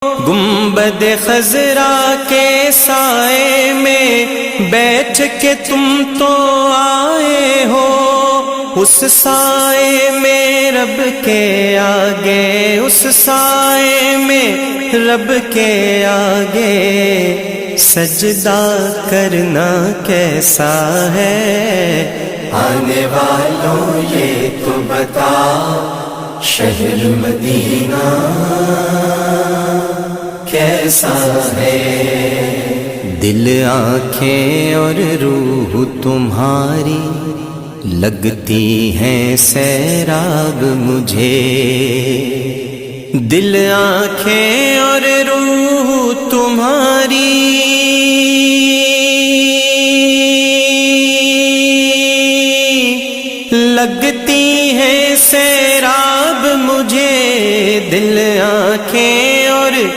گنبد خضرا کے سائے میں بیٹھ کے تم تو آئے ہو، اس سائے میں رب کے آگے، اس سائے میں رب کے آگے سجدہ کرنا کیسا ہے؟ آنے والوں یہ تو بتا شہر مدینہ کیسا ہے؟ دل، آنکھیں اور روح تمہاری لگتی ہیں سیراب مجھے، دل، آنکھیں اور روح تمہاری لگتی ہیں سیراب مجھے، دل، آنکھیں اور